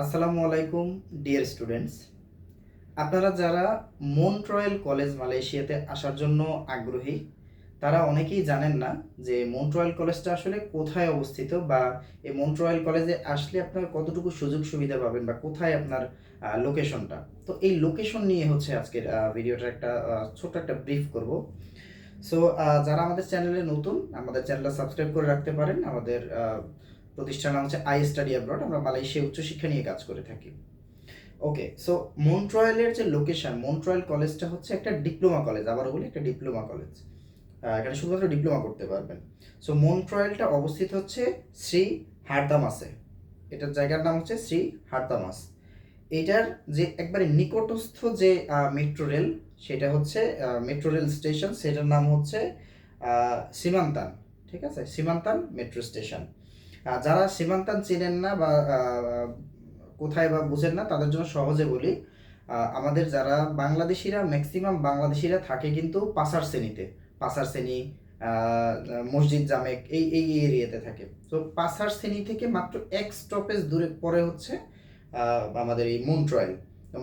আসসালামু আলাইকুম dear students. আপনারা যারা মন্ট্রয়েল কলেজ মালয়েশিয়াতে আসার জন্য আগ্রহী, তারা অনেকেই জানেন না যে মন্ট্রয়েল কলেজটা আসলে কোথায় অবস্থিত, বা এই মন্ট্রয়েল কলেজে আসলে আপনার কতটুকু সুযোগ সুবিধা পাবেন বা কোথায় আপনার লোকেশনটা। তো এই লোকেশন নিয়ে হচ্ছে আজকের ভিডিওটার একটা ছোট্ট একটা ব্রিফ করব। সো যারা আমাদের চ্যানেলে নতুন, আমাদের চ্যানেলটা সাবস্ক্রাইব করে রাখতে পারেন। আমাদের প্রতিষ্ঠান নাম হচ্ছে আই স্টাডি অ্যাব্রড। আমরা মালয়েশিয়া উচ্চশিক্ষা নিয়ে কাজ করে থাকি। ওকে, সো মন্ট্রয়েলের যে লোকেশন, মন্ট্রয়েল কলেজটা হচ্ছে একটা ডিপ্লোমা কলেজ। আবারও বলি, একটা ডিপ্লোমা কলেজ। এখানে শুধুমাত্র ডিপ্লোমা করতে পারবেন। সো মন্ট্রয়েলটা অবস্থিত হচ্ছে শ্রী হারদামাসে। এটার জায়গার নাম হচ্ছে শ্রী হারদামাস। এটার যে একবারে নিকটস্থ যে মেট্রো রেল, সেটা হচ্ছে মেট্রো রেল স্টেশন, সেটার নাম হচ্ছে সীমান্তান। ঠিক আছে, সীমান্তান মেট্রো স্টেশন। যারা সীমান্তান চেনেন না বা কোথায় বা বুঝেন না, তাদের জন্য সহজে বলি, আমাদের যারা বাংলাদেশিরা, ম্যাক্সিমাম বাংলাদেশিরা থাকে কিন্তু পাসার শ্রেণীতে। পাসার শ্রেণী, মসজিদ জামেক, এই এরিয়াতে থাকে। তো পাসার শ্রেণী থেকে মাত্র এক স্টপেজ দূরে পরে হচ্ছে আমাদের এই মন্ট্রয়েল।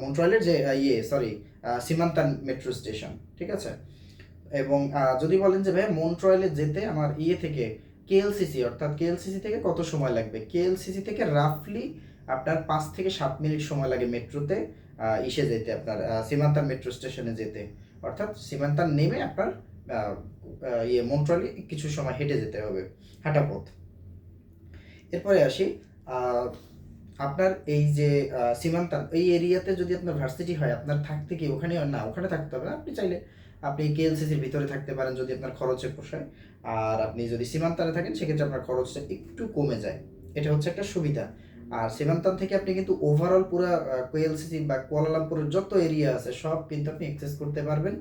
মন্ট্রয়েলের যে সীমান্তান মেট্রো স্টেশন। ঠিক আছে। এবং যদি বলেন যে ভাই মন্ট্রয়েলে যেতে আমার থেকে কেএলসিসি, অর্থাৎ কেএলসিসি থেকে কত সময় লাগবে, কেএলসিসি থেকে রাফলি আপনার 5 থেকে 7 মিনিট সময় লাগে মেট্রোতে যেতে, আপনার সীমান্তান মেট্রো স্টেশনে যেতে। অর্থাৎ সীমান্তান নেমে আপনার মন্ট্রয়েলে কিছু সময় হেঁটে যেতে হবে, হাঁটা পথ। এরপরে আসি, আহ, আপনার এই যে সীমান্তান এই এরিয়াতে যদি আপনার ভার্সিটি হয়, আপনার থাকতে কি ওখানে না, ওখানে থাকতে হবে না। আপনি চাইলে আপনি কেএলসিসির ভিতরে থাকতে পারেন যদি আপনার খরচে পোষায়। আর আপনি যদি সীমান্তানে থাকেন সেক্ষেত্রে আপনার খরচটা একটু কমে যায়। এটা হচ্ছে একটা সুবিধা। আর সীমান্তান থেকে আপনি কিন্তু ওভারঅল পুরো কেএলসিসি বা কুয়ালালামপুরের যত এরিয়া আছে সব কিন্তু আপনি অ্যাক্সেস করতে পারবেন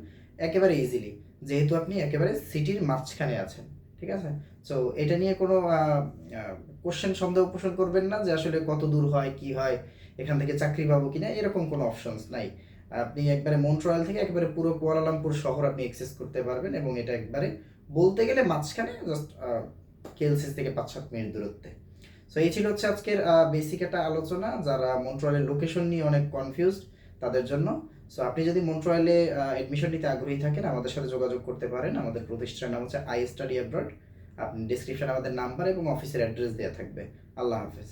একেবারে ইজিলি, যেহেতু আপনি একেবারে সিটির মাঝখানে আছেন। ঠিক আছে। সো এটা নিয়ে কোনো কোশ্চেন, সন্দেহ পোষণ করবেন না যে আসলে কত দূর হয়, কি হয়, এখান থেকে চাকরি পাবো কিনা, এরকম কোনো অপশনস নাই। আপনি একবারে মন্ট্রয়েল থেকে একেবারে পুরো কুয়ালালামপুর শহর আপনি অ্যাক্সেস করতে পারবেন, এবং এটা একবারে বলতে গেলে মাঝখানে, জাস্ট কেএলসিসি থেকে 5-7 মিনিট দূরত্বে। সো এই ছিল হচ্ছে আজকের বেসিক একটা আলোচনা। যারা মন্ট্রয়েলের লোকেশন নিয়ে অনেক কনফিউজড, তাদের জন্য। সো আপনি যদি মন্ট্রয়েলে অ্যাডমিশন নিতে আগ্রহী থাকেন, আমাদের সাথে যোগাযোগ করতে পারেন। আমাদের প্রতিষ্ঠানের নাম হচ্ছে আই স্টাডি অ্যাব্রড। আপনি ডিসক্রিপশনে আমাদের নাম্বার এবং অফিসের অ্যাড্রেস দেওয়া থাকবে। আল্লাহ হাফেজ।